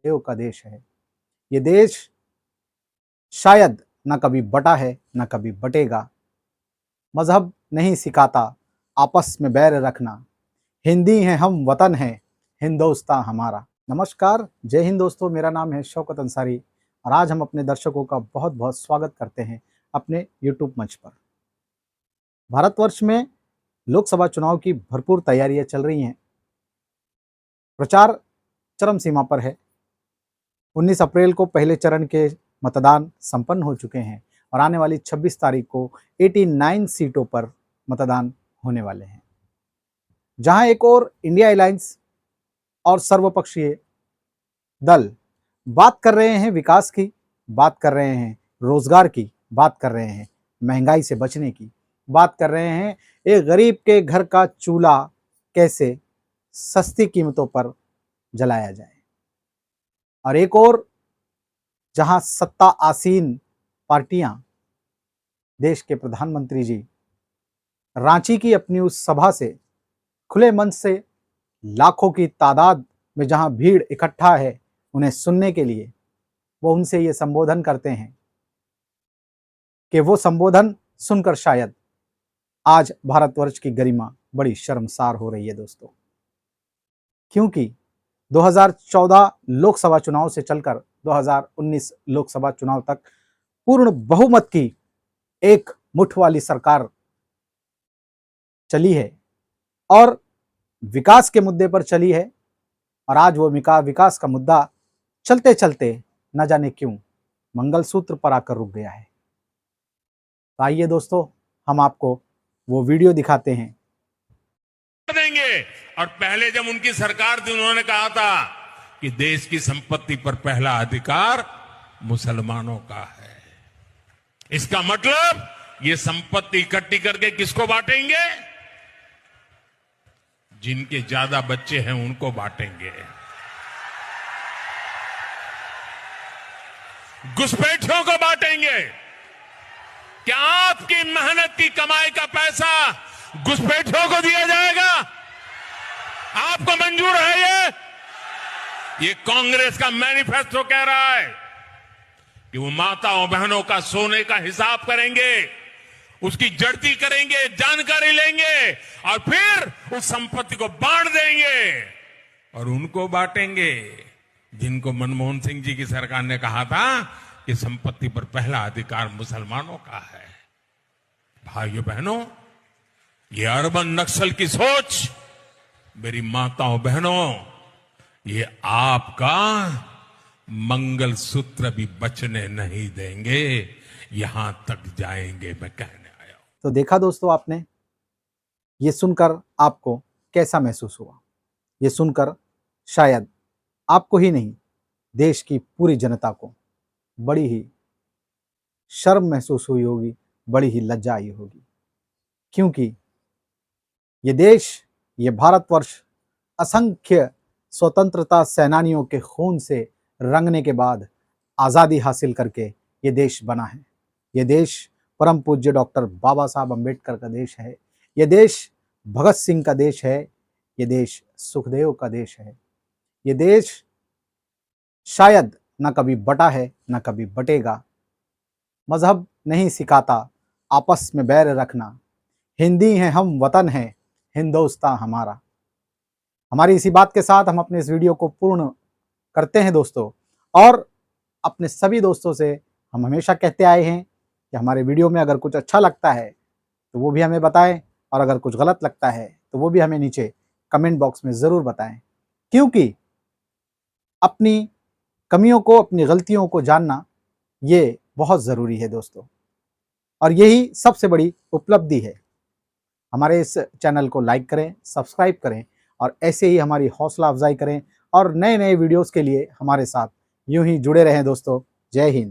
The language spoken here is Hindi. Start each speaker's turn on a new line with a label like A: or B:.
A: देव का देश है। ये देश शायद न कभी बटा है न कभी बटेगा। मजहब नहीं सिखाता आपस में बैर रखना। हिंदी हैं हम, वतन है हिंदुस्तान हमारा। नमस्कार, जय हिंद दोस्तों। मेरा नाम है शौकत अंसारी और आज हम अपने दर्शकों का बहुत बहुत स्वागत करते हैं अपने यूट्यूब मंच पर। भारतवर्ष में लोकसभा चुनाव की भरपूर तैयारियां चल रही हैं। प्रचार चरम सीमा पर है। 19 अप्रैल को पहले चरण के मतदान संपन्न हो चुके हैं और आने वाली 26 तारीख को 89 सीटों पर मतदान होने वाले हैं, जहां एक और इंडिया अलायंस और सर्वपक्षीय दल बात कर रहे हैं विकास की, बात कर रहे हैं रोजगार की, बात कर रहे हैं महंगाई से बचने की, बात कर रहे हैं एक गरीब के घर का चूल्हा कैसे सस्ती कीमतों पर जलाया जाए। और एक और जहां सत्ता आसीन पार्टियां, देश के प्रधानमंत्री जी रांची की अपनी उस सभा से खुले मन से लाखों की तादाद में जहां भीड़ इकट्ठा है उन्हें सुनने के लिए, वो उनसे ये संबोधन करते हैं कि वो संबोधन सुनकर शायद आज भारतवर्ष की गरिमा बड़ी शर्मसार हो रही है दोस्तों। क्योंकि 2014 लोकसभा चुनाव से चलकर 2019 लोकसभा चुनाव तक पूर्ण बहुमत की एक मुठ वाली सरकार चली है और विकास के मुद्दे पर चली है। और आज वो विकास का मुद्दा चलते चलते न जाने क्यों मंगलसूत्र पर आकर रुक गया है। तो आइए दोस्तों, हम आपको वो वीडियो दिखाते हैं।
B: देंगे। और पहले जब उनकी सरकार थी उन्होंने कहा था कि देश की संपत्ति पर पहला अधिकार मुसलमानों का है। इसका मतलब ये संपत्ति इकट्ठी करके किसको बांटेंगे? जिनके ज्यादा बच्चे हैं उनको बांटेंगे। घुसपैठियों को बांटेंगे। क्या आपकी मेहनत की कमाई का पैसा घुसपैठियों को दिया जाएगा? आपको मंजूर है? ये कांग्रेस का मैनिफेस्टो कह रहा है कि वो माताओं बहनों का सोने का हिसाब करेंगे, उसकी जड़ती करेंगे, जानकारी लेंगे और फिर उस संपत्ति को बांट देंगे। और उनको बांटेंगे जिनको मनमोहन सिंह जी की सरकार ने कहा था कि संपत्ति पर पहला अधिकार मुसलमानों का है। भाइयों बहनों, ये अर्बन नक्सल की सोच, मेरी माताओं बहनों, ये आपका मंगलसूत्र भी बचने नहीं देंगे, यहां तक जाएंगे, मैं कहने आया हूं।
A: तो देखा दोस्तों आपने, ये सुनकर आपको कैसा महसूस हुआ? ये सुनकर शायद आपको ही नहीं, देश की पूरी जनता को बड़ी ही शर्म महसूस हुई होगी, बड़ी ही लज्जा आई होगी। क्योंकि ये देश, ये भारतवर्ष असंख्य स्वतंत्रता सेनानियों के खून से रंगने के बाद आज़ादी हासिल करके ये देश बना है। ये देश परम पूज्य डॉक्टर बाबा साहब अम्बेडकर का देश है। ये देश भगत सिंह का देश है। ये देश सुखदेव का देश है। ये देश शायद न कभी बटा है न कभी बटेगा। मजहब नहीं सिखाता आपस में बैर रखना। हिंदी हैं हम, वतन है हिंदुस्तान हमारा। हमारी इसी बात के साथ हम अपने इस वीडियो को पूर्ण करते हैं दोस्तों। और अपने सभी दोस्तों से हम हमेशा कहते आए हैं कि हमारे वीडियो में अगर कुछ अच्छा लगता है तो वो भी हमें बताएं, और अगर कुछ गलत लगता है तो वो भी हमें नीचे कमेंट बॉक्स में ज़रूर बताएं। क्योंकि अपनी कमियों को, अपनी गलतियों को जानना ये बहुत ज़रूरी है दोस्तों, और यही सबसे बड़ी उपलब्धि है। हमारे इस चैनल को लाइक करें, सब्सक्राइब करें और ऐसे ही हमारी हौसला अफजाई करें और नए नए वीडियोस के लिए हमारे साथ यूं ही जुड़े रहें दोस्तों। जय हिंद।